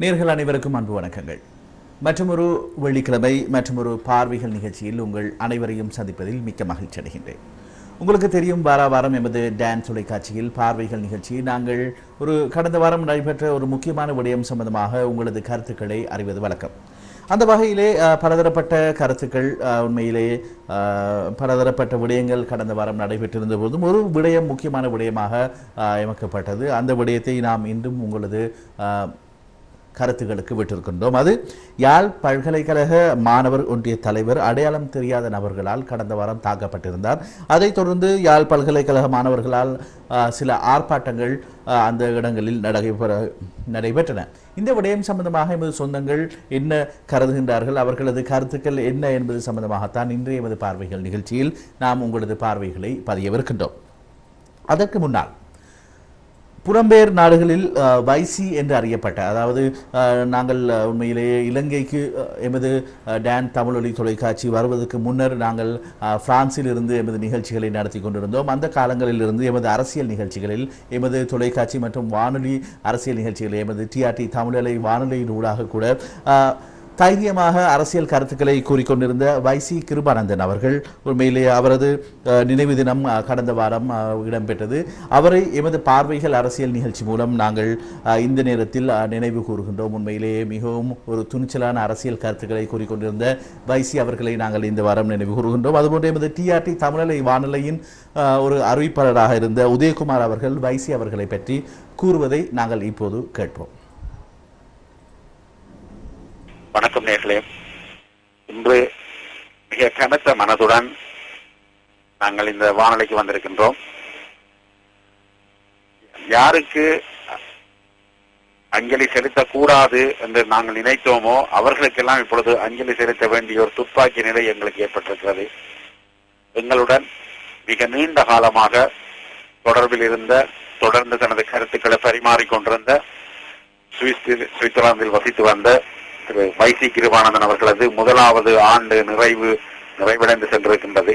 நேர்கள் அனைவருக்கும் அன்பு வணக்கங்கள். மற்றொரு வெள்ளிக்கிழமை மற்றொரு பார்வைகள் நிகழ்ச்சியில் உங்கள் அனைவரையும் சந்திப்பதில் மிக்க மகிழ்ச்சி அடைகின்றேன். உங்களுக்கு தெரியும், வாரம் எமது டான்ஸ் தொலைக்காட்சியில் பார்வைகள் நிகழ்ச்சி நாங்கள் கடந்த வாரம் நடைபெற்ற ஒரு முக்கியமான விடயம் சம்பந்தமாக உங்களது கருத்துக்களை அறிவது வழக்கம். அந்த வகையிலே பலதரப்பட்ட கருத்துக்கள், உண்மையிலே பலதரப்பட்ட விடயங்கள் கடந்த வாரம் நடைபெற்றிருந்த போதும் ஒரு விடயம் முக்கியமான விடயமாக எமக்கப்பட்டது. அந்த விடயத்தை நாம் இன்றும் உங்களது கருத்துக்களுக்கு விட்டிருக்கின்றோம். அது யாழ் பல்கலைக்கழக மாணவர் ஒன்றிய தலைவர் அடையாளம் தெரியாத நபர்களால் கடந்த வாரம் தாக்கப்பட்டிருந்தார். அதைத் தொடர்ந்து யாழ் பல்கலைக்கழக மாணவர்களால் சில ஆர்ப்பாட்டங்கள் அந்த இடங்களில் நடைபெற்றன. இந்த விடயம் சம்பந்தமாக எமது சொந்தங்கள் என்ன கருதுகின்றார்கள், அவர்களது கருத்துக்கள் என்ன என்பது சம்பந்தமாகத்தான் இன்றைய எமது பார்வைகள் நிகழ்ச்சியில் நாம் உங்களது பார்வைகளை பதியவிருக்கின்றோம். அதற்கு முன்னால் புறம்பெயர் நாடுகளில் வைசி என்று அறியப்பட்ட, அதாவது நாங்கள் உண்மையிலேயே இலங்கைக்கு எமது டான் தமிழொலி தொலைக்காட்சி வருவதற்கு முன்னர் நாங்கள் பிரான்சில் இருந்து எமது நிகழ்ச்சிகளை நடத்தி கொண்டிருந்தோம். அந்த காலங்களில் இருந்து எமது அரசியல் நிகழ்ச்சிகளில், எமது தொலைக்காட்சி மற்றும் வானொலி அரசியல் நிகழ்ச்சிகளில், எமது டிஆர்டி தமிழலை வானொலியின் ஊடாக கூட தைரியமாக அரசியல் கருத்துக்களை கூறிக்கொண்டிருந்த வைசி கிருபானந்தன் அவர்கள், உண்மையிலேயே அவரது நினைவு தினம் கடந்த வாரம் இடம்பெற்றது. அவரை எமது பார்வைகள் அரசியல் நிகழ்ச்சி மூலம் நாங்கள் இந்த நேரத்தில் நினைவு கூறுகின்றோம். உண்மையிலேயே மிகவும் ஒரு துணிச்சலான அரசியல் கருத்துக்களை கூறிக்கொண்டிருந்த வைசி அவர்களை நாங்கள் இந்த வாரம் நினைவு கூறுகின்றோம். அதுபோன்று எமது டிஆர்டி தமிழலை வானொலியின் ஒரு அறிவிப்பாளராக இருந்த உதயகுமார் அவர்கள் வைசி அவர்களை பற்றி கூறுவதை நாங்கள் இப்போது கேட்போம். வணக்கம் நேர்களே. இன்று மிக கனத்த மனதுடன் நாங்கள் இந்த வானொலிக்கு வந்திருக்கின்றோம். யாருக்கு அஞ்சலி செலுத்தக்கூடாது என்று நாங்கள் நினைத்தோமோ அவர்களுக்கெல்லாம் இப்பொழுது அஞ்சலி செலுத்த வேண்டிய ஒரு துப்பாக்கி நிலை எங்களுக்கு ஏற்பட்டிருக்கிறது. எங்களுடன் மிக நீண்ட காலமாக தொடர்பில் இருந்த, தொடர்ந்து தனது கருத்துக்களை பரிமாறிக்கொண்டிருந்த, சுவிட்சர்லாந்தில் வசித்து வந்த திரு வைசி கிருபானந்தன் அவர்களது முதலாவது ஆண்டு நிறைவடைந்து சென்றிருக்கின்றது.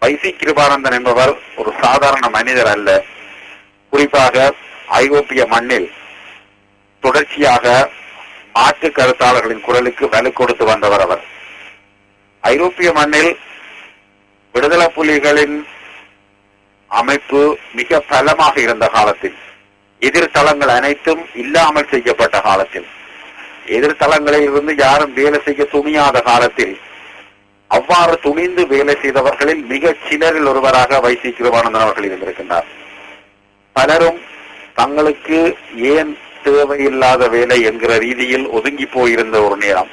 வைசி கிருபானந்தன் என்பவர் ஒரு சாதாரண மனிதர் அல்ல. குறிப்பாக ஐரோப்பிய மண்ணில் தொடர்ச்சியாக மாற்று கருத்தாளர்களின் குரலுக்கு வலு கொடுத்து வந்தவர் அவர். ஐரோப்பிய மண்ணில் விடுதலை புலிகளின் அமைப்பு மிக பலமாக இருந்த காலத்தில், எதிர்த்தளங்கள் அனைத்தும் இல்லாமல் செய்யப்பட்ட காலத்தில், எதிர்த்தளங்களில் இருந்து யாரும் வேலை செய்ய துணியாத காலத்தில், அவ்வாறு துணிந்து வேலை செய்தவர்களில் மிக சிலரில் ஒருவராக வைசி கிருபானந்தன் அவர்கள் இருந்திருக்கின்றார். பலரும் தங்களுக்கு ஏன் தேவையில்லாத வேலை என்கிற ரீதியில் ஒதுங்கி போயிருந்த ஒரு நேரம்,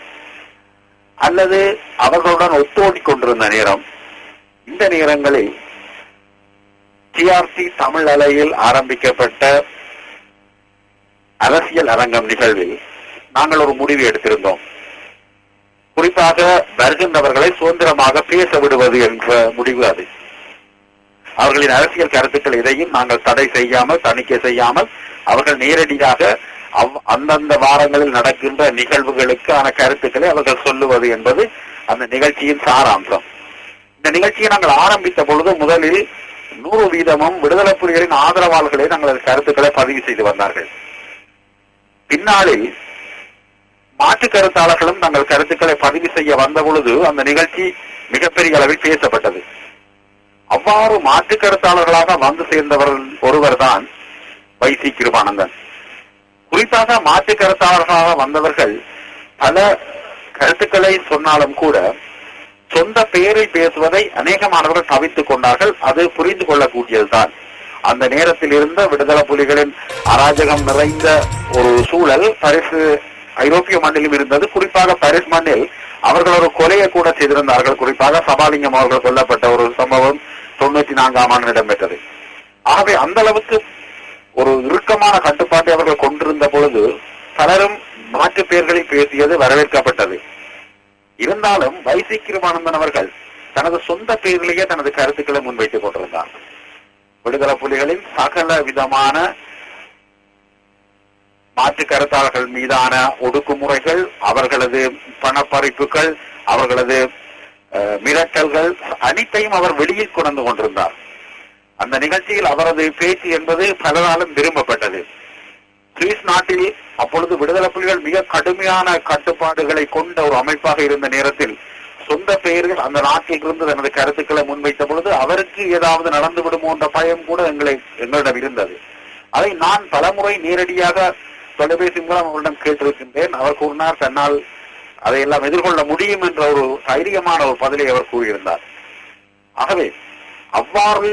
அல்லது அவர்களுடன் ஒத்தோடி கொண்டிருந்த நேரம், இந்த நேரங்களில் டிஆர்டி தமிழ் அலையில் ஆரம்பிக்கப்பட்ட அரசியல் அரங்கம் நிகழ்வில் நாங்கள் ஒரு முடிவு எடுத்திருந்தோம். குறிப்பாக வருகின்றவர்களை சுதந்திரமாக பேச விடுவது என்ற முடிவு. அது அவர்களின் அரசியல் கருத்துக்கள் எதையும் நாங்கள் தடை செய்யாமல், தணிக்கை செய்யாமல், அவர்கள் நேரடியாக அந்தந்த வாரங்களில் நடக்கின்ற நிகழ்வுகளுக்கான கருத்துக்களை அவர்கள் சொல்லுவது என்பது அந்த நிகழ்ச்சியின் சாராம்சம். இந்த நிகழ்ச்சியை நாங்கள் ஆரம்பித்த பொழுது முதலில் 100% விடுதலை புலிகளின் ஆதரவாளர்களை நாங்கள் கருத்துக்களை பதிவு செய்து வந்தார்கள். பின்னாளில் மாற்று கருத்தாளர்களும் தங்கள் கருத்துக்களை பதிவு செய்ய வந்த பொழுது அந்த நிகழ்ச்சி மிகப்பெரிய அளவில் பேசப்பட்டது. அவ்வாறு மாற்று கருத்தாளர்களாக வந்து சேர்ந்தவர் ஒருவர் தான் வைசி கிருபானந்தன். குறிப்பாக மாற்று கருத்தாளர்களாக வந்தவர்கள் பல கருத்துக்களை சொன்னாலும் கூட சொந்த பெயரில் பேசுவதை அநேகமானவர்கள் தவித்துக் கொண்டார்கள். அது புரிந்து கொள்ளக்கூடியதுதான். அந்த நேரத்தில் இருந்த விடுதலை புலிகளின் அராஜகம் நிறைந்த ஒரு சூழல் ஐரோப்பிய மண்ணிலும் இருந்தது. குறிப்பாக பாரிஸ் மண்ணில் அவர்கள் ஒரு கொலையை கூட செய்திருந்தார்கள். குறிப்பாக சபாலிங்கம் அவர்கள் கொல்லப்பட்ட ஒரு சம்பவம் 94ஆம் ஆண்டு இடம்பெற்றது. ஆகவே அந்த அளவுக்கு ஒரு இறுக்கமான கட்டுப்பாட்டை அவர்கள் கொண்டிருந்த பொழுது பலரும் மாற்று பெயர்களில் பேசியது வரவேற்கப்பட்டது. இருந்தாலும் வைசி கிருபானந்தன் அவர்கள் தனது சொந்த பெயரிலேயே தனது கருத்துக்களை முன்வைத்துக் கொண்டிருந்தார். விடுதலை புலிகளின் சகல விதமான மாற்று கருத்தாளர்கள் மீதான ஒடுக்குமுறைகள், அவர்களது பணப்பறிப்புகள், அவர்களது மிரட்டல்கள் அனைத்தையும் அவர் வெளியில் கொண்டு கொண்டிருந்தார். அந்த நிகழ்ச்சியில் அவரது பேச்சு என்பது பலராலும் விரும்பப்பட்டது. கிரீஸ் நாட்டில் அப்பொழுது விடுதலை புலிகள் மிக கடுமையான கட்டுப்பாடுகளை கொண்ட ஒரு அமைப்பாக இருந்த நேரத்தில் சொந்த பெயர்கள் அந்த நாட்டில் இருந்து தனது கருத்துக்களை முன்வைத்த பொழுது அவருக்கு ஏதாவது நடந்து விடுமோ என்ற பயம் கூட எங்களிடம் இருந்தது. அதை நான் பலமுறை நேரடியாக தொலைபேசி மூலம் அவரிடம் கேட்டிருக்கின்றேன். அவர் கூறினார் தன்னால் அதையெல்லாம் எதிர்கொள்ள முடியும் என்ற ஒரு தைரியமான ஒரு பதிலை அவர் கூறியிருந்தார். ஆகவே அவ்வாறு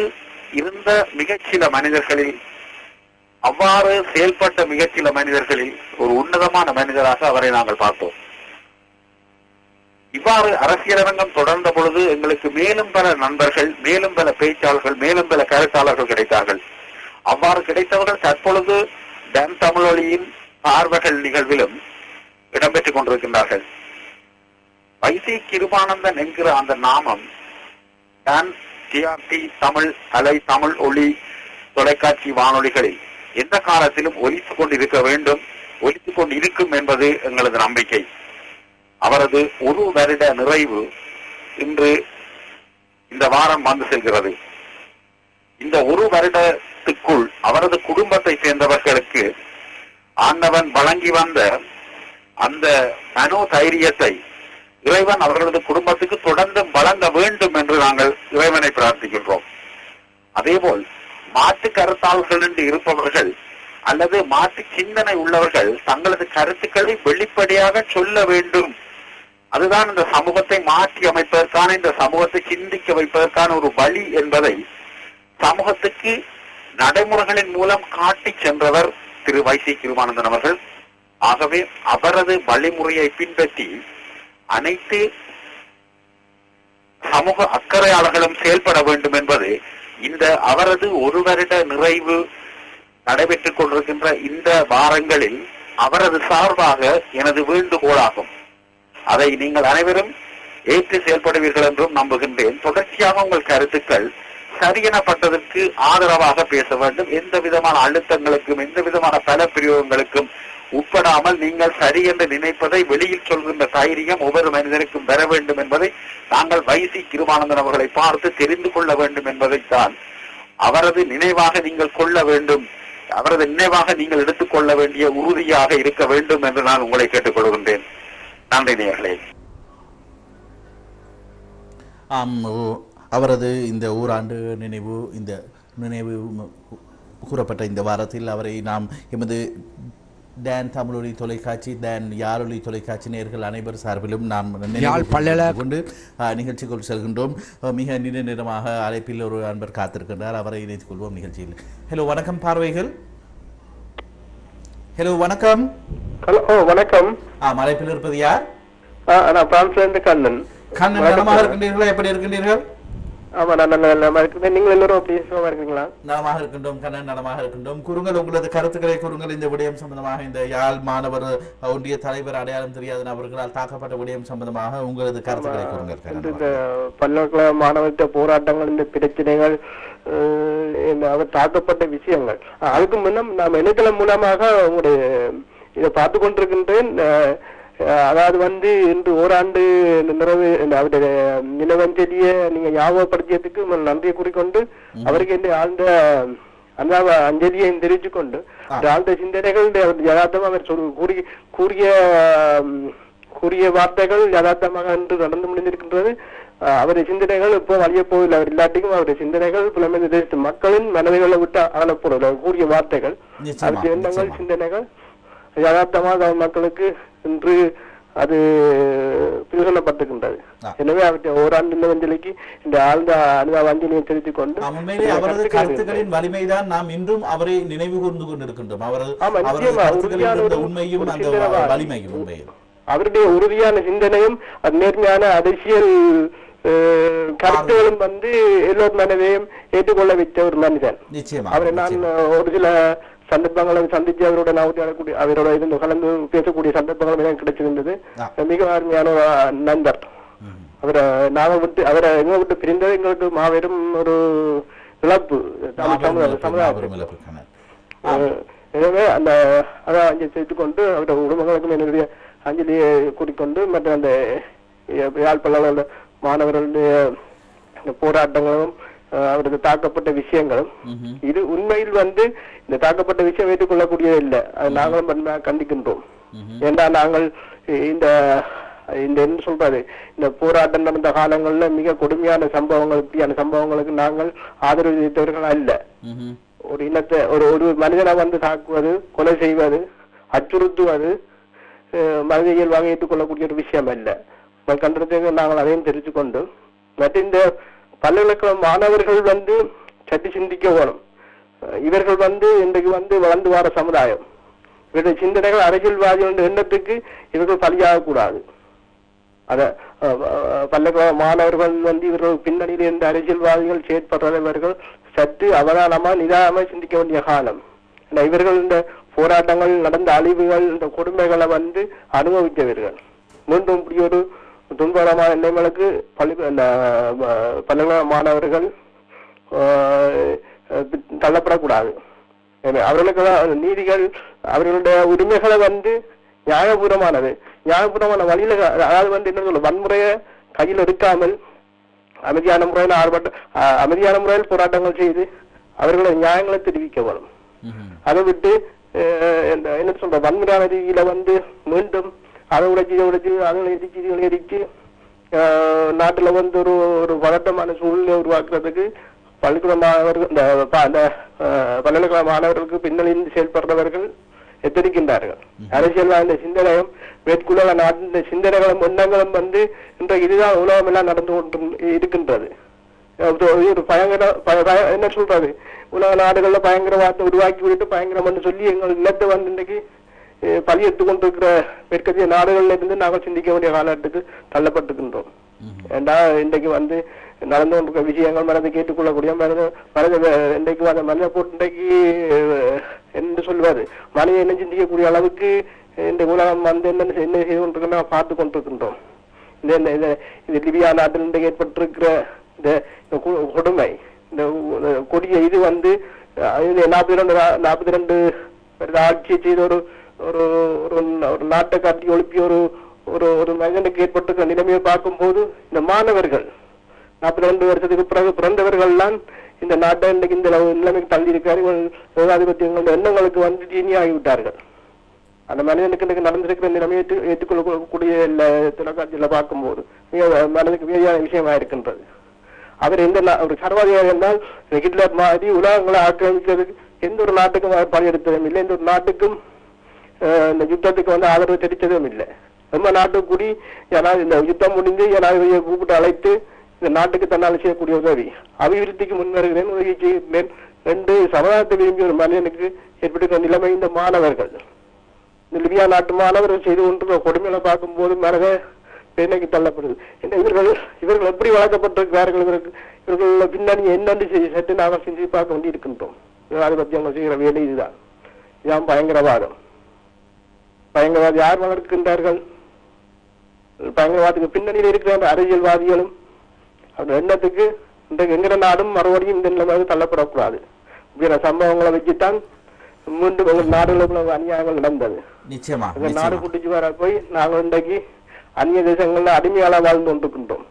இருந்த மிகச்சில மனிதர்களில், அவ்வாறு செயல்பட்ட மிகச்சில மனிதர்களில் ஒரு உன்னதமான மனிதராக அவரை நாங்கள் பார்த்தோம். இவ்வாறு அரசியலரங்கம் தொடர்ந்த பொழுது எங்களுக்கு மேலும் பல நண்பர்கள், மேலும் பல பேச்சாளர்கள், மேலும் பல கருத்தாளர்கள் கிடைத்தார்கள். அவ்வாறு கிடைத்தவர்கள் தற்பொழுது டான் தமிழொலியின் பார்வைகள் நிகழ்விலும் இடம்பெற்றுக் கொண்டிருக்கின்றார்கள். வைசி கிருபானந்தன் என்கிற அந்த நாமம் டான் டிஆர்டி தமிழ் அலை தமிழ் ஒளி தொலைக்காட்சி வானொலிகளில் எந்த காலத்திலும் ஒலித்துக் கொண்டிருக்க வேண்டும், ஒலித்துக் கொண்டு இருக்கும் என்பது எங்களது நம்பிக்கை. அவரது ஒரு வருட நிறைவு இன்று இந்த வாரம் வந்து செல்கிறது. இந்த ஒரு வருடத்துக்குள் அவரது குடும்பத்தை சேர்ந்தவர்களுக்கு ஆண்டவன் வழங்கி வந்த அந்த மனோதைரியத்தை இறைவன் அவர்களது குடும்பத்துக்கு தொடர்ந்து வழங்க வேண்டும் என்று நாங்கள் இறைவனை பிரார்த்திக்கின்றோம். அதேபோல் மாற்று கருத்தாளர்கள் என்று இருப்பவர்கள் அல்லது மாற்று சிந்தனை உள்ளவர்கள் தங்களது கருத்துக்களை வெளிப்படையாக சொல்ல வேண்டும். அதுதான் இந்த சமூகத்தை மாற்றி அமைப்பதற்கான, இந்த சமூகத்தை சிந்திக்க வைப்பதற்கான ஒரு வழி என்பதை சமூகத்துக்கு நடைமுறைகளின் மூலம் காட்டி சென்றவர் திரு வைசி கிருபானந்தன் அவர்கள். ஆகவே அவரது வழிமுறையை பின்பற்றி அனைத்து சமூக அக்கறையாளர்களும் செயல்பட வேண்டும் என்பது இந்த அவரது ஒரு வருட நிறைவு நடைபெற்றுக் கொண்டிருக்கின்ற இந்த வாரங்களில் அவரது சார்பாக எனது வேண்டுகோளாகும். அதை நீங்கள் அனைவரும் ஏற்று செயல்படுவீர்கள் என்றும் நம்புகின்றேன். தொடர்ச்சியாக உங்கள் கருத்துக்கள் சரியெனப்பட்டதற்கு ஆதரவாக பேச வேண்டும். எந்த விதமான அழுத்தங்களுக்கும் எந்த விதமான பல பிரயோகங்களுக்கும் உட்படாமல் நீங்கள் சரி என்று நினைப்பதை வெளியில் சொல்கின்ற தைரியம் ஒவ்வொரு மனிதனுக்கும் பெற வேண்டும் என்பதை நாங்கள் வைசி கிருபானந்தன் அவர்களை பார்த்து தெரிந்து கொள்ள வேண்டும் என்பதைத்தான் அவரது நினைவாக நீங்கள் கொள்ள வேண்டும், அவரது நினைவாக நீங்கள் எடுத்துக்கொள்ள வேண்டிய உறுதியாக இருக்க வேண்டும் என்று நான் உங்களை கேட்டுக்கொள்கின்றேன். நன்றி நேயர்களே. அவரது இந்த ஓராண்டு நினைவு கூறப்பட்ட இந்த வாரத்தில் அவரை நாம் எமது டான் தமிழொலி தொலைக்காட்சி, டான் யாழொலி தொலைக்காட்சி நேயர்கள் அனைவர் சார்பிலும் நாம் கொண்டு நிகழ்ச்சிக்குள் செல்கின்றோம். மிக நீண்ட நேரமாக அழைப்பில் ஒரு அன்பர் காத்திருக்கின்றார், அவரை இணைத்துக் கொள்வோம் நிகழ்ச்சியில். ஹலோ, வணக்கம் பார்வைகள். ஹலோ, வணக்கம். ஹலோ, வணக்கம். அழைப்பில் இருப்பது யார்? நான் பிரான்ஸ்ல இருந்து கண்ணன். கண்ணன், நலமாக இருக்கின்றீர்களா? எப்படி இருக்கின்றீர்கள்? ஆமா, நான் நலமா இருக்கேன். நீங்கள் எல்லாரும் அப்படி சுகமா இருக்கீங்களா? நலமாக இருக்கின்றோம் கண்ணன், நலமாக இருக்கின்றோம். குறுங்கள், உங்களது கருத்துக்களை குறுங்கள். இந்த விடயம் சம்பந்தமாக, இந்த யாழ் மாணவர் ஒன்றிய தலைவர் அடையாளம் தெரியாத நபர்களால் தாக்கப்பட்ட விடயம் சம்பந்தமாக உங்களது கருத்துக்களை குறுங்கள். இந்த பல்கலைக்கழக மாணவர்கிட்ட போராட்டங்கள், இந்த பிரச்சனைகள், அவர் தாக்கப்பட்ட விஷயங்கள், அதுக்கு முன்னம் நாம் இணையதளம் மூலமாக உங்களுடைய இதை பார்த்து கொண்டிருக்கின்றேன். அதாவது இன்று ஓராண்டு நிறைவு அவருடைய நிலவஞ்சலியை நீங்க ஞாபகப்படுத்தியதுக்கு நன்றியை கூறிக்கொண்டு அவருக்கு இந்த ஆழ்ந்த அஞ்சலியையும் தெரிவித்துக் கொண்டு ஆழ்ந்த சிந்தனைகள் யதார்த்தமாக அவர் கூறிய வார்த்தைகள் யதார்த்தமாக இன்று நடந்து முடிந்திருக்கின்றது. அவருடைய சிந்தனைகள் இப்போ வழிய போதில்லை. அவர் இல்லாட்டிக்கும் அவருடைய சிந்தனைகள் புலமைந்த தேசத்து மக்களின் மனதிகளை விட்டு அகலப்போல கூறிய வார்த்தைகள், அவருடைய எண்ணங்கள், சிந்தனைகள் யதார்த்தமாக மக்களுக்கு இன்று அது பிரயோஜனப்பட்டிருக்கின்றது. எனவே அவருடைய ஓராண்டு நிலவஞ்சலிக்கு இந்த ஆழ்ந்த அஞ்சலியை தெரிவித்துக் கொண்டு அவரது கருத்துக்களின் வலிமைதான் நாம் இன்றும் அவரை நினைவு கூர்ந்து கொண்டிருக்கின்றோம். அவருடைய உறுதியான சிந்தனையும் நேர்மையான அரசியல் கருத்துகளும் எல்லோர் மனதையும் ஏற்றுக்கொள்ள வைத்த ஒரு மனிதன். அவரை நான் ஒரு சில சந்தர்ப்பங்களை சந்திச்சு அவரோட இருந்து கலந்து பேசக்கூடிய சந்தர்ப்பங்களும் எனக்கு கிடைச்சிருந்தது. மிக அருமையான நண்பர். அவரை எங்க விட்டு பிரிந்தது எங்களுக்கு மாபெரும் ஒரு இழப்பு சமுதாயத்துக்கு. எனவே அந்த அதான் அஞ்சலி செய்து கொண்டு அவருடைய குடும்பங்களுக்கும் என்னுடைய அஞ்சலியை கூறிக்கொண்டு மற்ற அந்த யாழ் பல்கலைக்கழக மாணவர்களுடைய போராட்டங்களும் அவருக்கு தாக்கப்பட்ட விஷயங்களும் இது உண்மையில் இந்த தாக்கப்பட்ட விஷயம் ஏற்றுக்கொள்ளக்கூடியது இல்லை. அது நாங்களும் கண்டிக்கின்றோம். ஏன்னா நாங்கள் இந்த என்ன சொல்றாரு, இந்த போராட்டம் நடந்த காலங்கள்ல மிக கொடுமையான சம்பவங்கள், இப்படியான சம்பவங்களுக்கு நாங்கள் ஆதரவு தெரிவித்தவர்கள் அல்ல. ஒரு இனத்தை ஒரு மனிதனை தாக்குவது, கொலை செய்வது, அச்சுறுத்துவது மனித இயல்பாக ஏற்றுக்கொள்ளக்கூடிய ஒரு விஷயம் அல்ல. கண்டனத்துக்கு நாங்கள் அதையும் தெரிவித்து கொண்டு மற்ற இந்த பல்கலைக்கழக மாணவர்கள் சற்று சிந்திக்க வேணும். இவர்கள் இன்றைக்கு வளர்ந்து வர சமுதாயம், இவருடைய சிந்தனைகள் அரசியல்வாதிகள் எண்ணத்துக்கு இவர்கள் பலியாக கூடாது. அத பல்கலைக்கழக மாணவர்கள் இவர்கள் பின்னணியில் இருந்த அரசியல்வாதிகள் செயற்படுறவர்கள் சற்று அவதானமா நிதானமா சிந்திக்க வேண்டிய காலம். இவர்கள் இந்த போராட்டங்கள் நடந்த அழிவுகள், இந்த கொடுமைகளை அனுபவித்தவர்கள். மீண்டும் இப்படி ஒரு துன்பகரமான எண்ணங்களுக்கு பல்கலைக்கழக மாணவர்கள் தள்ளப்படக்கூடாது. அவர்களுக்கு நீதிகள், அவர்களுடைய உரிமைகளை நியாயபூர்வமானது, நியாயபூர்வமான வழியில, அதாவது என்ன சொல்ல, வன்முறையை கையில் எடுக்காமல் அமைதியான முறையில் போராட்டங்கள் செய்து அவர்களை நியாயங்களை தெரிவிக்க வரும். அதை விட்டு என்ன சொல்ற வன்முறையான ரீதியில மீண்டும் அதை உடைச்சு அதை எரிச்சு நாட்டுல ஒரு பதட்டமான சூழ்நிலை உருவாக்குறதுக்கு பல்கலைக்கழக மாணவர்கள், இந்த பல்கலைக்கழக மாணவர்களுக்கு பின்னணியில் செயல்படுறவர்கள் எத்தரிக்கின்றார்கள். அரசியல்வாத சிந்தனையும் மேற்குலக நாட்டின் சிந்தனைகளும் எண்ணங்களும் இன்றைக்கு இதுதான் உலகம் எல்லாம் நடந்து கொண்டு இருக்கின்றது. ஒரு பயங்கர என்ன சொல்றது, உலக நாடுகள்ல பயங்கரவாதத்தை உருவாக்கி விட்டு பயங்கரம் சொல்லி எங்கள் நிலத்தை இன்றைக்கு பலி எடுத்துக் கொண்டிருக்கிற மேற்கத்திய நாடுகள்ல இருந்து நாங்கள் சிந்திக்க வேண்டிய காலத்துக்கு தள்ளப்பட்டிருக்கின்றோம். ஏண்டா இன்றைக்கு நடந்து கொண்டிருக்க விஷயங்கள் மனதை கேட்டுக்கொள்ளக்கூடிய இன்றைக்கு மனித போட்டு இன்றைக்கு என்று சொல்வாரு, மனித என்ன சிந்திக்கக்கூடிய அளவுக்கு இந்த உலகம் என்ன செய்து கொண்டிருக்க பார்த்து கொண்டிருக்கின்றோம். இந்த லிபியா நாட்டில் இன்றைக்கு ஏற்பட்டிருக்கிற இந்த கொடுமை, இந்த கொடிய இது 42 ஆட்சியை செய்த ஒரு நாட்டை காட்டி ஒழுப்பி ஒரு மகனுக்கு ஏற்பட்டிருக்கிற நிலைமையை பார்க்கும் போது இந்த மாணவர்கள் 42 வருஷத்துக்கு பிறகு பிறந்தவர்கள் எல்லாம் இந்த நாட்டை இன்றைக்கு இந்த நிலைமைக்கு தள்ளி இருக்கார்கள். ஏகாதிபத்தியங்களோட எண்ணங்களுக்கு ஜீனியாகிவிட்டார்கள். அந்த மனிதனுக்கு இன்றைக்கு நடந்திருக்கிற நிலைமையை ஏற்றுக்கொள்ளக்கூடிய தொலைக்காட்சியில பார்க்கும்போது மனதுக்கு வேதியான விஷயமா இருக்கின்றது. அவர் ஒரு சர்வாதிகாரி என்றால் ஹிட்லர் மாதிரி உலகங்களை ஆக்கிரமிக்கிறதுக்கு எந்த ஒரு நாட்டுக்கும் பணியெடுத்ததும் இல்லை, எந்த ஒரு நாட்டுக்கும் இந்த யுத்தத்துக்கு ஆதரவு தெரிவித்ததும் இல்லை. நம்ம நாட்டுக்கு கூடி ஏதாவது இந்த யுத்தம் முடிந்து ஏதாவது கூப்பிட்டு அழைத்து இந்த நாட்டுக்கு தன்னால் செய்யக்கூடிய உதவி, அபிவிருத்திக்கு முன்வருகிறேன், உதவி செய்கிறேன் என்று சமுதாயத்தை விரும்பிய ஒரு மனிதனுக்கு ஏற்பட்டிருக்கிற நிலைமை இந்த மாணவர்கள், இந்த லிபியா நாட்டு மாணவர்கள் செய்து கொண்டிருக்கிற கொடுமைகளை பார்க்கும் போது மனத பெண்ணைக்கு தள்ளப்படுது. இவர்கள் எப்படி வளர்க்கப்பட்டிருக்கிறார்கள், இவர்கள் பின்னணி என்னென்று சற்று நாங்கள் செஞ்சு பார்க்க வேண்டி இருக்கின்றோம். ஆதிபத்தியங்கள் செய்கிற வேலை இதுதான். இதுதான் பயங்கரவாதம். பயங்கரவாதி யார் வளர்க்கின்றார்கள்? பயங்கரவாதத்துக்கு பின்னணியில் இருக்கிற அரசியல்வாதிகளும் அந்த எண்ணத்துக்கு இன்றைக்கு என்கிற நாடும் மறுபடியும் இந்த நிலைமை தள்ளப்படக்கூடாது. இப்படியான சம்பவங்களை வச்சுத்தான் மீண்டும் எங்கள் நாடுகளுக்கு அநியாயங்கள் நடந்தது. நிச்சயமா நாடு கூட்டிச்சு வர போய் நாங்கள் இன்றைக்கு அந்நிய தேசங்கள்ல அடிமையால வாழ்ந்து கொண்டிருக்கின்றோம்.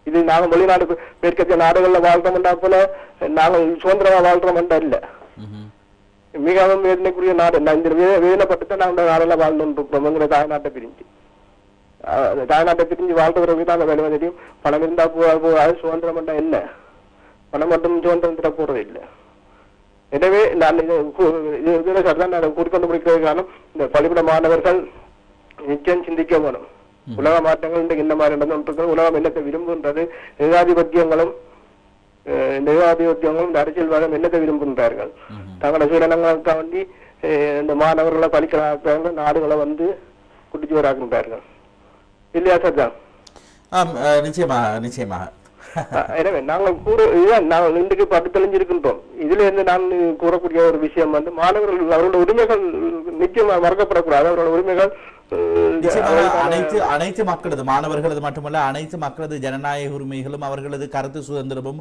இது நாங்கள் வெளிநாடு மேற்கத்திய நாடுகள்ல வாழ்றோம்டா போல நாங்கள் சுதந்திரமா வாழ்றோம்டா இல்ல, மிகவும் வேதனைக்குரிய நாடு. இந்த வேதனைப்பட்டு நாங்கள் நாடுல வாழ்ந்து கொண்டிருக்கிறோம். எங்களை தாய்நாட்டை பிரிஞ்சு வாழ்றவர்களுக்கு தான் அந்த வேலை தெரியும். பணம் இருந்தா போகாது, சுதந்திரம் பண்ணா என்ன, பணம் மட்டும் சுதந்திரம் தர போறது இல்லை. எனவே நான் நான் கூறிக்கொண்டு முடிக்கிறது காரணம், இந்த பள்ளிக்கூட மாணவர்கள் நிச்சயம் சிந்திக்க வேணும். உலக மாற்றங்கள் இன்றைக்கு இந்த மாதிரி நடந்து கொண்டிருக்கிறது. உலகம் என்னத்தை விரும்புகின்றது? ஏகாதிபத்தியங்களும் இந்த அரசியல்வாதம் என்னத்தை விரும்புகின்றார்கள்? தங்களோட சுயநலங்களுக்காக வேண்டி இந்த மாணவர்களை பலிக்கிறாங்க, நாடுகளை குட்டிச்சு வராகின்றார்கள். இல்லையா சார் தான்? நிச்சயமாக. எனவே நாங்கள் இதுதான் நாங்கள் இன்றைக்கு பட்டு தெளிஞ்சிருக்கின்றோம். இதுல இருந்து நான் கூறக்கூடிய ஒரு விஷயம் மாணவர்கள் அவரோட உரிமைகள் நிச்சயமா மறக்கப்படக்கூடாது. அவரோட உரிமைகள் அனைத்து மக்களது, மாணவர்களது மட்டுமல்ல அனைத்து மக்களது ஜனநாயக உரிமைகளும் அவர்களது கருத்து சுதந்திரமும்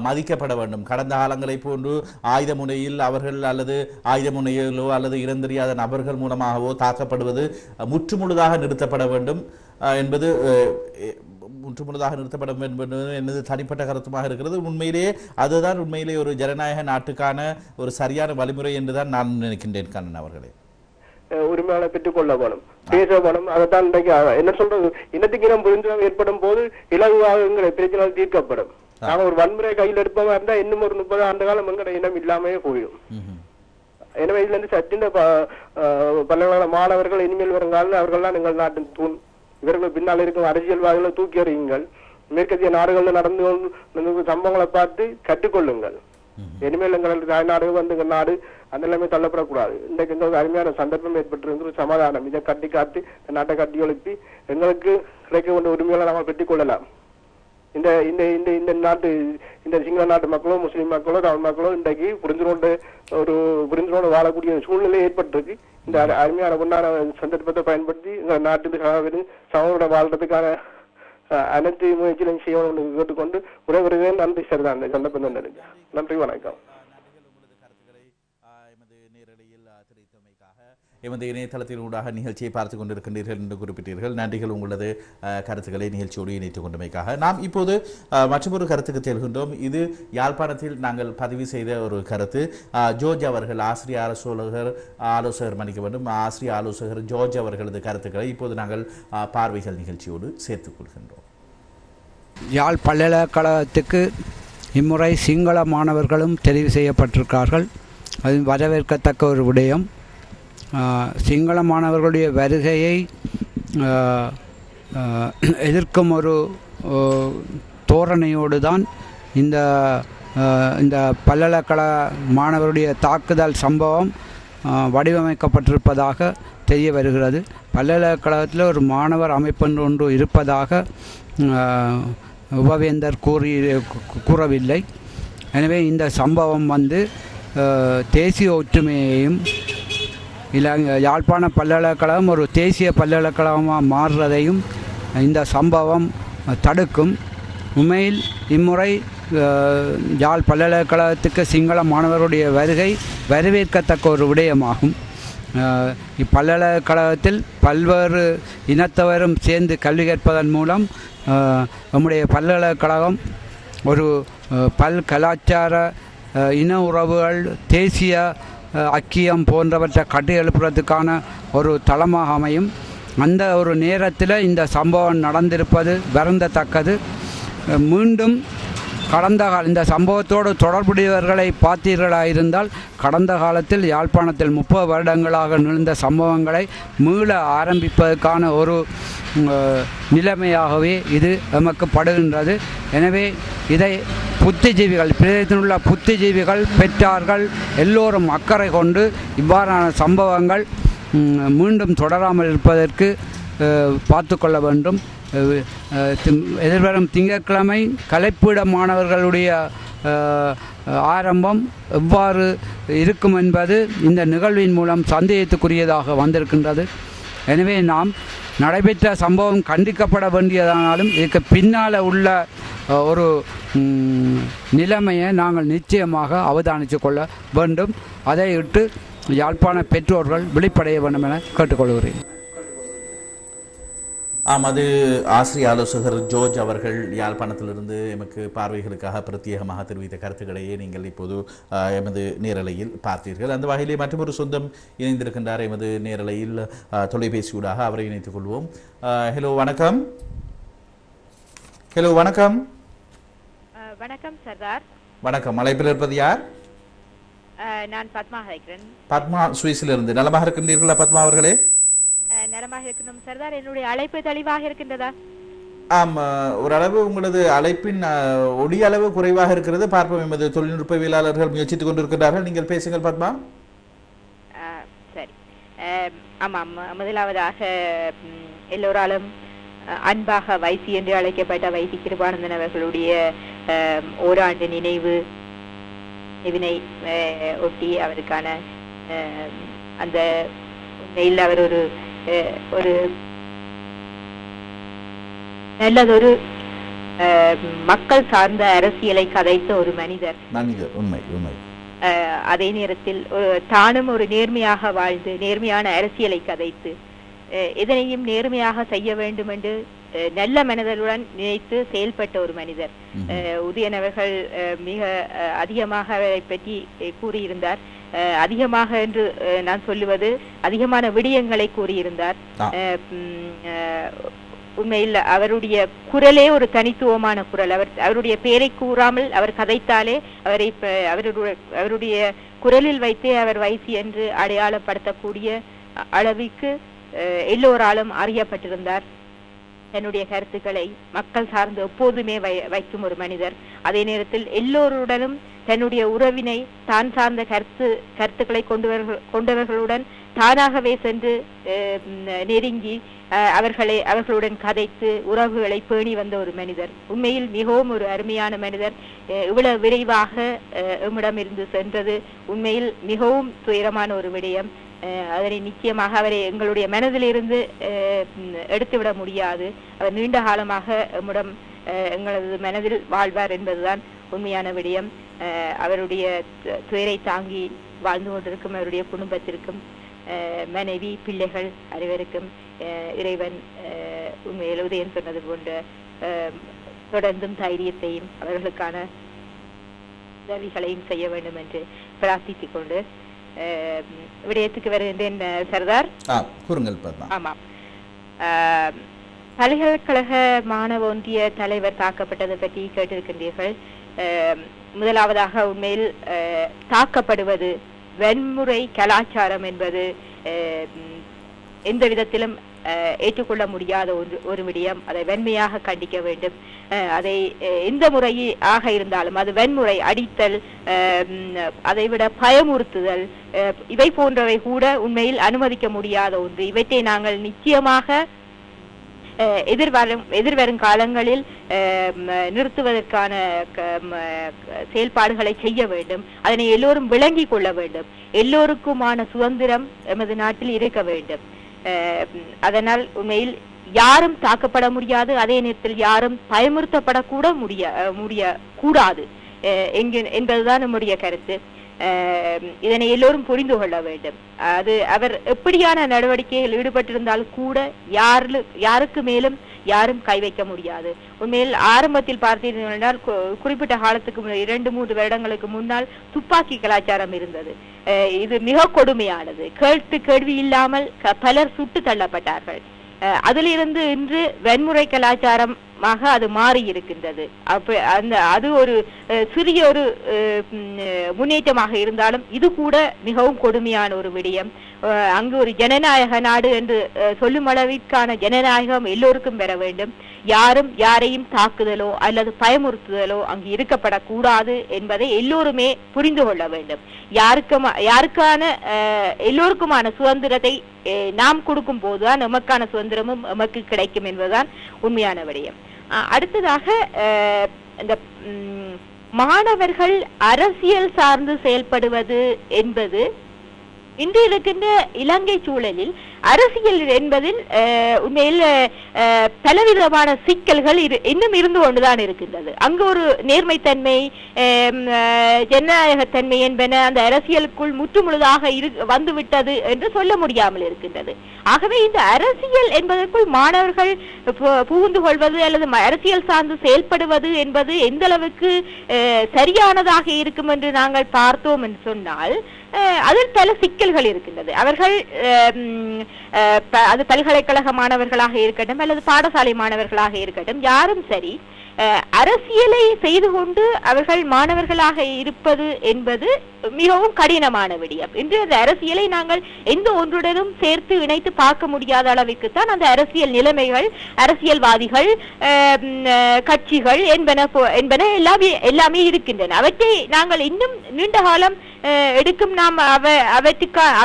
மதிக்கப்பட வேண்டும். கடந்த காலங்களை போன்று ஆயுத முனையில் அவர்கள் அல்லது ஆயுத முனையிலோ அல்லது இறந்தறியாத நபர்கள் மூலமாகவோ தாக்கப்படுவது முற்றுமுழுதாக நிறுத்தப்பட வேண்டும். என்பது முற்றுமுழுதாக நிறுத்தப்படும் என்பது எனது தனிப்பட்ட கருத்துமாக இருக்கிறது. உண்மையிலேயே அதுதான் உண்மையிலேயே ஒரு ஜனநாயக நாட்டுக்கான ஒரு சரியான வழிமுறை என்றுதான் நான் நினைக்கின்றேன். கண்ணன் அவர்களே, உரிமையாளர் பெற்றுக் கொள்ள வேணும், பேச வேணும். அதைத்தான் இன்றைக்கு என்ன சொல்றது, இனத்துக்கு இனம் புரிந்து ஏற்படும் போது இலகுவாக எங்களை பிரச்சனை தீர்க்கப்படும். நாங்க ஒரு வன்முறை கையில் எடுப்பவா இருந்தா இன்னும் ஒரு 30 ஆண்டு காலம் எங்கட இனம் இல்லாமையே போயிடும். எனவே இதுல இருந்து சற்றின பல்கலைக்கழக மாணவர்கள் இனிமேல் வருங்கால அவர்கள்லாம் எங்கள் நாட்டின் தூண். இவர்கள் பின்னால் இருக்கும் அரசியல்வாதிகளை தூக்கி அறியுங்கள். மேற்கத்திய நாடுகளில் நடந்து சம்பவங்களை பார்த்து கற்றுக்கொள்ளுங்கள். இனிமேல் எங்கள் தாய்நாடு வந்து எங்கள் நாடு அந்த நிலைமை தள்ளப்படக்கூடாது. இன்றைக்கு எங்களுக்கு அருமையான சந்தர்ப்பம் ஏற்பட்டிருக்கிற சமாதானம். இதை கட்டி காத்து நாட்டை கட்டி எழுப்பி எங்களுக்கு கிடைக்க வேண்டிய உரிமைகளை நாங்கள் பெற்றுக் கொள்ளலாம். இந்த இந்த இந்த இந்த நாட்டு இந்த சிங்கள நாட்டு மக்களோ முஸ்லீம் மக்களோ தமிழ் மக்களோ இன்றைக்கு புரிந்துணர்வோடு வாழக்கூடிய சூழ்நிலை ஏற்பட்டிருக்கு. இந்த அருமையான பொன்னான சந்தர்ப்பத்தை பயன்படுத்தி இந்த நாட்டுக்கு சமூக வாழ்றதுக்கான அனைத்து முயற்சிகளையும் செய்யணும்னு கேட்டுக்கொண்டு உறவுகிறேன். நன்றி சார். தான் இந்த சந்தர்ப்பம் தான் இருக்கு. நன்றி, வணக்கம். எமது இணையதளத்தின் ஊடாக நிகழ்ச்சியை பார்த்து கொண்டிருக்கின்றீர்கள் என்று குறிப்பிட்டீர்கள். நன்றிகள் உங்களது கருத்துக்களை நிகழ்ச்சியோடு இணைத்துக் கொண்டமைக்காக. நாம் இப்போது மற்றொரு கருத்துக்கு செல்கின்றோம். இது யாழ்ப்பாணத்தில் நாங்கள் பதிவு செய்த ஒரு கருத்து. ஜோர்ஜ் அவர்கள் ஆலோசகர் மன்னிக்க வேண்டும், ஆசிரியர் ஆலோசகர் ஜோர்ஜ் அவர்களது கருத்துக்களை இப்போது நாங்கள் பார்வைகள் நிகழ்ச்சியோடு சேர்த்துக் கொள்கின்றோம். யாழ் பல்கலைக்கழகத்துக்கு இம்முறை சிங்கள மாணவர்களும் தெரிவு செய்யப்பட்டிருக்கிறார்கள். அது வரவேற்கத்தக்க ஒரு விடயம். சிங்கள மாணவர்களுடைய வருகையை எதிர்க்கும் ஒரு தோரணையோடு தான் இந்த பல்கலைக்கழக மாணவருடைய தாக்குதல் சம்பவம் வடிவமைக்கப்பட்டிருப்பதாக தெரிய வருகிறது. பல்கலைக்கழகத்தில் ஒரு மாணவர் அமைப்பு ஒன்று இருப்பதாக உபவேந்தர் கூறவில்லை. எனவே இந்த சம்பவம் தேசிய ஒற்றுமையையும் யாழ்ப்பாண பல்கலைக்கழகம் ஒரு தேசிய பல்கலைக்கழகமாக மாறுறதையும் இந்த சம்பவம் தடுக்கும். உண்மையில் இம்முறை யாழ் பல்கலைக்கழகத்துக்கு சிங்கள மாணவருடைய வருகை வரவேற்கத்தக்க ஒரு விடயமாகும். இப்பல்கலைக்கழகத்தில் பல்வேறு இனத்தவரும் சேர்ந்து கல்வி கற்பதன் மூலம் நம்முடைய பல்கலைக்கழகம் ஒரு கலாச்சார இன உறவுகள் தேசிய ஐக்கியம் போன்றவற்றை கட்டி எழுப்புறதுக்கான ஒரு தளமாக அமையும். அந்த ஒரு நேரத்தில் இந்த சம்பவம் நடந்திருப்பது வருந்தத்தக்கது. மீண்டும் இந்த சம்பவத்தோடு தொடர்புடையவர்களை பார்த்தீர்களாயிருந்தால் கடந்த காலத்தில் யாழ்ப்பாணத்தில் 30 வருடங்களாக நிகழ்ந்த சம்பவங்களை மீள ஆரம்பிப்பதற்கான ஒரு நிலைமையாகவே இது நமக்கு படுகின்றது. எனவே இதை புத்திஜீவிகள், பிரதேசத்தில் உள்ள புத்திஜீவிகள், பெற்றார்கள் எல்லோரும் அக்கறை கொண்டு இவ்வாறான சம்பவங்கள் மீண்டும் தொடராமல் இருப்பதற்கு பார்த்து கொள்ள வேண்டும். எதிர்வரும் திங்கட்கிழமை கலைப்பீட மாணவர்களுடைய ஆரம்பம் எவ்வாறு இருக்கும் என்பது இந்த நிகழ்வின் மூலம் சந்தேகத்துக்குரியதாக வந்திருக்கின்றது. எனவே நாம் நடைபெற்ற சம்பவம் கண்டிக்கப்பட வேண்டியதானாலும் இதுக்கு பின்னால் உள்ள ஒரு நிலைமையை நாங்கள் நிச்சயமாக அவதானித்து கொள்ள வேண்டும். அதை இட்டு யாழ்ப்பாண பெற்றோர்கள் விழிப்படைய வேண்டும் என கேட்டுக்கொள்கிறேன். அது ஆசிரியர் ஆலோசகர் ஜோர்ஜ் அவர்கள் யாழ்ப்பாணத்திலிருந்து எமக்கு பார்வைகளுக்காக பிரத்யேகமாக தெரிவித்த கருத்துக்களையே நீங்கள் இப்போது எமது நேரலையில் பார்த்தீர்கள். அந்த வகையிலே மற்றொரு சொந்தம் இணைந்திருக்கின்றார் எமது நேரலையில் தொலைபேசியூடாக அவரை இணைத்துக் கொள்வோம். ஹலோ, வணக்கம். ஹலோ, வணக்கம். வணக்கம் சர்தார். வணக்கம். அழைப்பில் இருப்பது யார்? நான் பத்மா இருக்கிறேன். பத்மா சுவிஸிலிருந்து. நலமாக இருக்கின்றீர்களா பத்மா அவர்களே? நலமாக இருக்கணும் சர்தார். என்னுடைய அழைப்பு தெளிவாக இருக்கின்றதா? ஆம், ஓரளவு உங்களது அழைப்பின் ஒளி அளவு குறைவாக இருக்கிறது. பார்ப்போம், எமது தொழில்நுட்பவியலாளர்கள் முயற்சித்துக் கொண்டிருக்கிறார்கள். நீங்கள் பேசுங்கள் பத்மா. சரி. ஆமாம், முதலாவதாக எல்லோராலும் அன்பாக வைசி என்று அழைக்கப்பட்ட வைசி கிருபானந்தன் அவர்களுடைய ஓராண்டு நினைவினை ஒட்டி அவருக்கான அந்த உண்மையில் அவர் ஒரு நல்லதொரு மக்கள் சார்ந்த அரசியலை கதைத்த ஒரு மனிதர். உண்மை உண்மை. அதே நேரத்தில் தானும் ஒரு நேர்மையாக வாழ்ந்து நேர்மையான அரசியலை கதைத்து எதனையும் நேர்மையாக செய்ய வேண்டும் என்று நல்ல மனதலுடன் நினைத்து செயல்பட்ட ஒரு மனிதர். உதயன் அவர்கள் மிக அதிகமாக அவரை பற்றி கூறியிருந்தார். அதிகமாக என்று நான் சொல்லுவது அதிகமான விடயங்களை கூறியிருந்தார். உண்மையில் அவருடைய குரலே ஒரு தனித்துவமான குரல். அவருடைய பெயரை கூறாமல் அவர் கதைத்தாலே அவருடைய குரலில் வைத்தே அவர் வைசி என்று அடையாளப்படுத்தக்கூடிய அளவுக்கு எல்லோராலும் அறியப்பட்டிருந்தார். தன்னுடைய கருத்துக்களை மக்கள் சார்ந்து எப்போதுமே வைக்கும் ஒரு மனிதர். அதே நேரத்தில் எல்லோருடனும் தன்னுடைய உறவினை தான் சார்ந்த கருத்துக்களை கொண்டவர்களுடன் தானாகவே சென்று நெருங்கி அவர்களுடன் கதைத்து உறவுகளை பேணி வந்த ஒரு மனிதர். உண்மையில் மிகவும் ஒரு அருமையான மனிதர். இவ்வளவு விரைவாக எம்மிடமிருந்து சென்றது உண்மையில் மிகவும் துயரமான ஒரு விடயம். அதனை நிச்சயமாக அவரை எங்களுடைய மனதிலிருந்து எடுத்துவிட முடியாது. அவர் நீண்ட காலமாக எம்மிடம் எங்களது மனதில் வாழ்வார் என்பதுதான் உண்மையான விடயம். அவருடைய துயரை தாங்கி வாழ்ந்து கொண்டிருக்கும் அவருடைய குடும்பத்திற்கும் மனைவி பிள்ளைகள் அனைவருக்கும் இறைவன் உண்மையில் உதயன் சொன்னது போன்ற தொடர்ந்தும் தைரியத்தையும் அவர்களுக்கான உதவிகளையும் செய்ய வேண்டும் என்று பிரார்த்தித்துக் கொண்டு விடயத்துக்கு வருகின்றேன். சர்தார், ஆமாம், பல்கலைக்கழக மாணவ ஒன்றிய தலைவர் தாக்கப்பட்டதை பற்றி கேட்டிருக்கின்றீர்கள். முதலாவதாக உண்மையில் தாக்கப்படுவது வன்முறை கலாச்சாரம் என்பது எந்த விதத்திலும் ஏற்றுக்கொள்ள முடியாத ஒரு விடயம். அதை வன்மையாக கண்டிக்க வேண்டும். அதை எந்த முறையாக இருந்தாலும் அது வன்முறை, அடித்தல், அதைவிட பயமுறுத்துதல், இவை போன்றவை கூட உண்மையில் அனுமதிக்க முடியாத ஒன்று. இவற்றை நாங்கள் நிச்சயமாக எதிர்வரும் காலங்களில் நிறுத்துவதற்கான செயல்பாடுகளை செய்ய வேண்டும். அதனை எல்லோரும் விளங்கி கொள்ள வேண்டும். எல்லோருக்குமான சுதந்திரம் எமது நாட்டில் இருக்க வேண்டும். அதனால் உண்மையில் யாரும் தாக்கப்பட முடியாது. அதே நேரத்தில் யாரும் பயமுறுத்தப்படக்கூட கூடாது என்பதுதான் நம்முடைய கருத்து. இதனை எல்லோரும் புரிந்து கொள்ள வேண்டும். அது அவர் எப்படியான நடவடிக்கையில் ஈடுபட்டிருந்தாலும் கூட யாருக்கு மேலும் யாரும் கை வைக்க முடியாது. உண்மையில் ஆரம்பத்தில் பார்த்தீர்கள் குறிப்பிட்ட காலத்துக்கு 2-3 வருடங்களுக்கு முன்னால் துப்பாக்கி கலாச்சாரம் இருந்தது. இது மிக கொடுமையானது. கேள்வி இல்லாமல் பலர் சுட்டு தள்ளப்பட்டார்கள். அதிலிருந்து இன்று வன்முறை கலாச்சாரமாக அது மாறி இருக்கின்றது. அது ஒரு சிறிய ஒரு முன்னேற்றமாக இருந்தாலும் இது கூட மிகவும் கொடுமையான ஒரு விடயம். அங்கு ஒரு ஜனநாயக நாடு என்று சொல்லும் அளவிற்கான ஜனநாயகம் எல்லோருக்கும் பெற வேண்டும். யாரும் யாரையும் தாக்குதலோ அல்லது பயமுறுத்துதலோ அங்கு இருக்கப்படக்கூடாது என்பதை எல்லோருமே புரிந்து கொள்ள வேண்டும். யாருக்கான எல்லோருக்குமான சுதந்திரத்தை நாம் கொடுக்கும் போதுதான் நமக்கான சுதந்திரமும் நமக்கு கிடைக்கும் என்பதுதான் உண்மையான விடயம். அடுத்ததாக இந்த மாணவர்கள் அரசியல் சார்ந்து செயல்படுவது என்பது இன்று இருக்கின்ற இலங்கை சூழலில் அரசியல் என்பதில் உண்மையில் பலவிதமான சிக்கல்கள் இன்னும் இருந்து கொண்டுதான் இருக்கின்றது. அங்கு ஒரு நேர்மைத்தன்மை, ஜனநாயகத்தன்மை என்பன அந்த அரசியலுக்குள் முற்றுமுழுதாக வந்துவிட்டது என்று சொல்ல முடியாமல் இருக்கின்றது. ஆகவே இந்த அரசியல் என்பதற்குள் மாணவர்கள் புகுந்து கொள்வது அல்லது அரசியல் சார்ந்து செயல்படுவது என்பது எந்த அளவுக்கு சரியானதாக இருக்கும் என்று நாங்கள் பார்த்தோம் என்று சொன்னால் அதில் பல சிக்கல்கள் இருக்கின்றது. அவர்கள் அது பல்கலைக்கழக மாணவர்களாக இருக்கட்டும் அல்லது பாடசாலை மாணவர்களாக இருக்கட்டும், யாரும் சரி அரசியலை செய்து கொண்டு அவர்கள் மாணவர்களாக இருப்பது என்பது மிகவும் கடினமான விடயம். இன்று அந்த அரசியலை நாங்கள் எந்த ஒன்றுடனும் சேர்த்து இணைத்து பார்க்க முடியாத அளவுக்குத்தான் அந்த அரசியல் நிலைமைகள், அரசியல்வாதிகள், கட்சிகள் என்பன எல்லாமே இருக்கின்றன. அவற்றை நாங்கள் இன்னும் நீண்ட காலம் எடுக்கும். நாம்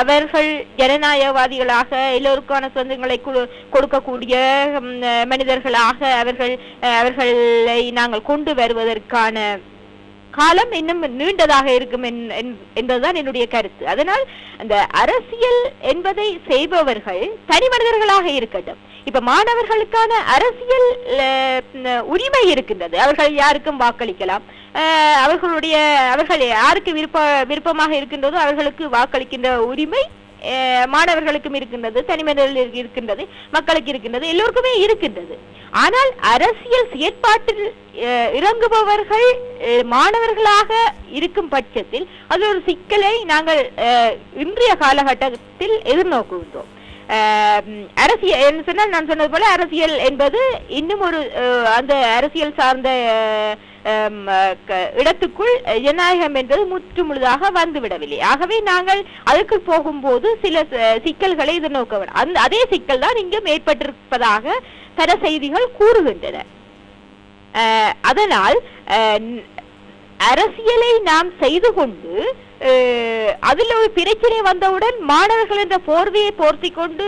அவர்கள் ஜனநாயகவாதிகளாக எல்லோருக்கான சொந்தங்களை கொடுக்கக்கூடிய மனிதர்களாக அவர்களை நாங்கள் கொண்டு வருவதற்கான காலம் இன்னும் நீண்டதாக இருக்கும் என்பதுதான் என்னுடைய கருத்து. அதனால் அந்த அரசியல் என்பதை செய்பவர்கள் தனி மனிதர்களாக இருக்கட்டும். இப்ப மாணவர்களுக்கான அரசியல் உரிமை இருக்கின்றது. அவர்கள் யாருக்கும் வாக்களிக்கலாம். அவர்கள் யாருக்கு விருப்பமாக இருக்கின்றதோ அவர்களுக்கு வாக்களிக்கின்ற உரிமை மாணவர்களுக்கும் இருக்கின்றது, தனிமனிதர்களுக்கு இருக்கின்றது, மக்களுக்கு இருக்கின்றது, எல்லோருக்குமே இருக்கின்றது. ஆனால் அரசியல் செயற்பாட்டில் இறங்குபவர்கள் மாணவர்களாக இருக்கும் பட்சத்தில் அது ஒரு சிக்கலை நாங்கள் இன்றைய காலகட்டத்தில் எதிர்நோக்குகின்றோம். அரசியல் என்று சொன்னால் நான் சொன்னது போல அரசியல் என்பது இன்னும் ஒரு அந்த அரசியல் சார்ந்த இடத்துக்குள் ஜனநாயகம் என்பது முற்று முழுதாக வந்துவிடவில்லை. ஆகவே நாங்கள் அதற்கு போகும்போது சில சிக்கல்களை எதிர்நோக்க வேண்டும். அதே சிக்கல் தான் இங்கும் ஏற்பட்டிருப்பதாக பல செய்திகள் கூறுகின்றன. அதனால் அரசியலை நாம் செய்து கொண்டு அதில் ஒரு பிரச்சனை வந்தவுடன் மாணவர்கள் என்ற போர்வையை போர்த்தி கொண்டு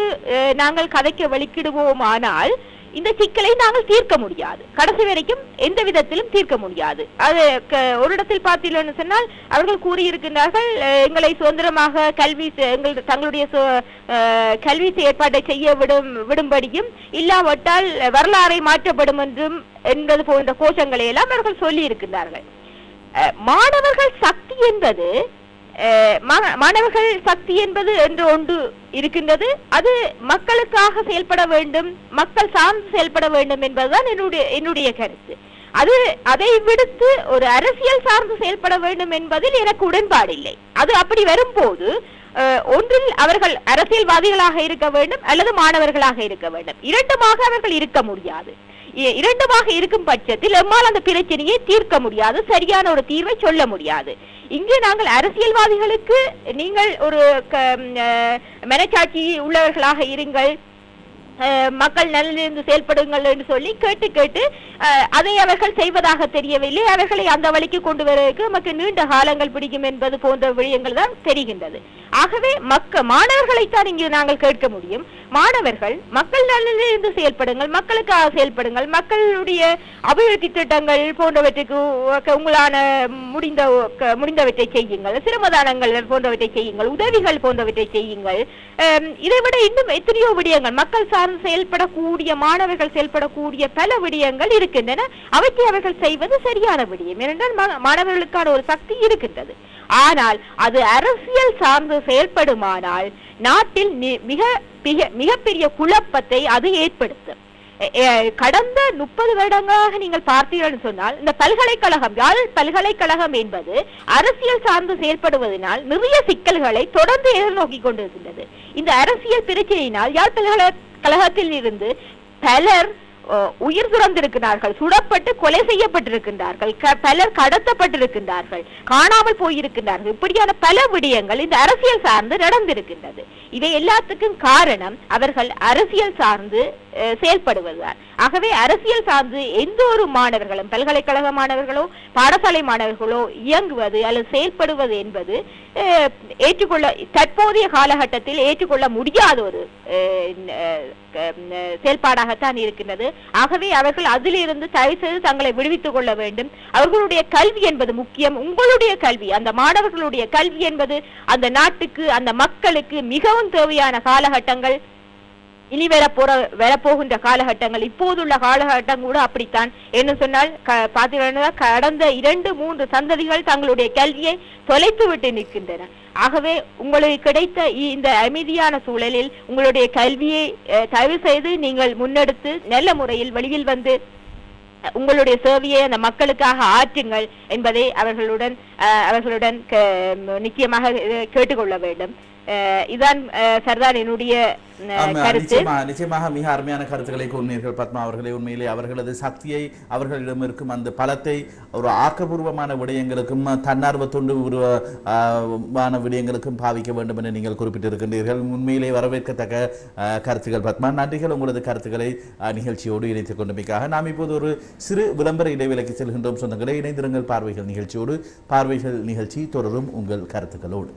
நாங்கள் கதைக்க வலிக்கிடுவோம். ஆனால் இந்த சிக்கலை நாங்கள் தீர்க்க முடியாது, கடைசி வரைக்கும் எந்த விதத்திலும் தீர்க்க முடியாது. அது ஒரு இடத்தில் பார்த்தீங்கன்னு சொன்னால் அவர்கள் கூறியிருக்கின்றார்கள், எங்களை சுதந்திரமாக தங்களுடைய கல்வி செயற்பாட்டை செய்ய விடும்படியும் இல்லாவிட்டால் வரலாறை மாற்றப்படும் என்றும் என்பது போன்ற கோஷங்களை எல்லாம் அவர்கள் சொல்லி இருக்கின்றார்கள். மாணவர்கள் சக்தி என்பது என்று ஒன்று இருக்கின்றது. அது மக்களுக்காக செயல்பட வேண்டும், மக்கள் சார்ந்து செயல்பட வேண்டும் என்பதுதான் என்னுடைய கருத்து. அதை விடுத்து ஒரு அரசியல் சார்ந்து செயல்பட வேண்டும் என்பதில் எனக்கு உடன்பாடு இல்லை. அது அப்படி வரும்போது ஒன்றில் அவர்கள் அரசியல்வாதிகளாக இருக்க வேண்டும் அல்லது மாணவர்களாக இருக்க வேண்டும். இரண்டுமாக அவர்கள் இருக்க முடியாது. இரண்டுமாக இருக்கும் பட்சத்தில் எம்மால் அந்த பிரச்சனையை தீர்க்க முடியாது, சரியான ஒரு தீர்வை சொல்ல முடியாது. இங்கு நாங்கள் அரசியல்வாதிகளுக்கு நீங்கள் ஒரு மனச்சாட்சி உள்ளவர்களாக இருங்கள், மக்கள் நலனிலிருந்து செயல்படுங்கள் என்று சொல்லி கேட்டு அதை அவர்கள் செய்வதாக தெரியவில்லை. அவர்களை அந்த வழிக்கு கொண்டு வருவதற்கு நமக்கு நீண்ட காலங்கள் பிடிக்கும் என்பது போன்ற விடயங்கள் தான் தெரிகின்றது. ஆகவே மாணவர்களைத்தான் இங்கு நாங்கள் கேட்க முடியும். மாணவர்கள் மக்கள் நலனிலிருந்து செயல்படுங்கள், மக்களுக்காக செயல்படுங்கள், மக்களுடைய அபிவிருத்தி திட்டங்கள் போன்றவற்றுக்கு உங்களான முடிந்தவற்றை செய்யுங்கள், சிரமதானங்கள் போன்றவற்றை செய்யுங்கள், உதவிகள் போன்றவற்றை செய்யுங்கள். இதைவிட இன்னும் எத்தனையோ விடயங்கள் மக்கள் சார்ந்து செயல்படக்கூடிய மாணவர்கள் செயல்படக்கூடிய பல விடயங்கள் இருக்கின்றன. அவற்றை அவர்கள் செய்வது சரியான விடயம். ஏனென்றால் மாணவர்களுக்கான ஒரு சக்தி இருக்கின்றது. ஆனால் அது அரசியல் சார்ந்து செயல்படுமானால் நாட்டில் மிகப்பெரிய குழப்பத்தை அது ஏற்படுத்தும். கடந்த 30 வருடங்களாக நீங்கள் பார்த்தீர்கள் சொன்னால் இந்த பல்கலைக்கழகம், யாழ் பல்கலைக்கழகம் என்பது அரசியல் சார்ந்து செயல்படுவதனால் நிறைய சிக்கல்களை தொடர்ந்து எதிர்நோக்கி கொண்டிருக்கின்றது. இந்த அரசியல் பிரச்சனையினால் யாழ் பல்கலைக்கழகத்தில் இருந்து பலர் உயிர் துறந்திருக்கிறார்கள், சுடப்பட்டு கொலை செய்யப்பட்டிருக்கின்றார்கள், பலர் கடத்தப்பட்டிருக்கின்றார்கள், காணாமல் போயிருக்கின்றார்கள். இப்படியான பல விடயங்கள் இந்த அரசியல் சார்ந்து நடந்திருக்கின்றது. இவை எல்லாத்துக்கும் காரணம் அவர்கள் அரசியல் சார்ந்து செயல்படுவதுதான். ஆகவே அரசியல் சார்ந்து எந்த ஒரு மாணவர்களும், பல்கலைக்கழக மாணவர்களோ பாடசாலை மாணவர்களோ இயங்குவது அல்லது செயல்படுவது என்பது தற்போதைய காலகட்டத்தில் ஏற்றுக்கொள்ள முடியாத ஒரு செயல்பாடாகத்தான் இருக்கின்றது. ஆகவே அவர்கள் அதிலிருந்து தயவு செய்து தங்களை விடுவித்துக் கொள்ள வேண்டும். அவர்களுடைய கல்வி என்பது முக்கியம். உங்களுடைய கல்வி, அந்த மாணவர்களுடைய கல்வி என்பது அந்த நாட்டுக்கு, அந்த மக்களுக்கு மிகவும் தேவையான காலகட்டங்கள். இனி வரப்போகின்ற காலகட்டங்கள், இப்போதுள்ள காலகட்டம் கூட அப்படித்தான். என்ன சொன்னால் பார்த்தீங்கன்னா கடந்த 2-3 சந்ததிகள் தங்களுடைய கல்வியை தொலைத்து விட்டு நிற்கின்றன. ஆகவே உங்களுக்கு கிடைத்த இந்த அமைதியான சூழலில் உங்களுடைய கல்வியை தயவு செய்து நீங்கள் முன்னெடுத்து நல்ல முறையில் வெளியில் வந்து உங்களுடைய சேவையை அந்த மக்களுக்காக ஆற்றுங்கள் என்பதை அவர்களுடன் நிச்சயமாக கேட்டுக்கொள்ள வேண்டும். இதான் சர்தார் என்னுடைய கருத்து. நிச்சயமாக மிக அருமையான கருத்துக்களை கூறினீர்கள் பத்மா அவர்களே. உண்மையிலே அவர்களது சக்தியை, அவர்களிடம் இருக்கும் அந்த பலத்தை ஒரு ஆக்கப்பூர்வமான விடயங்களுக்கும் தன்னார்வத்தொண்டு உருவான விடயங்களுக்கும் பாவிக்க வேண்டும் என நீங்கள் குறிப்பிட்டிருக்கின்றீர்கள். உண்மையிலே வரவேற்கத்தக்க கருத்துக்கள் பத்மா. நன்றிகள் உங்களது கருத்துக்களை நிகழ்ச்சியோடு இணைத்துக் கொண்டமைக்காக. நாம் இப்போது ஒரு சிறு விளம்பர இடைவேளைக்கு செல்கின்றோம். சொந்தங்களை இணைந்திருங்கள் பார்வைகள் நிகழ்ச்சியோடு. பார்வைகள் நிகழ்ச்சி தொடரும் உங்கள் கருத்துக்களோடு.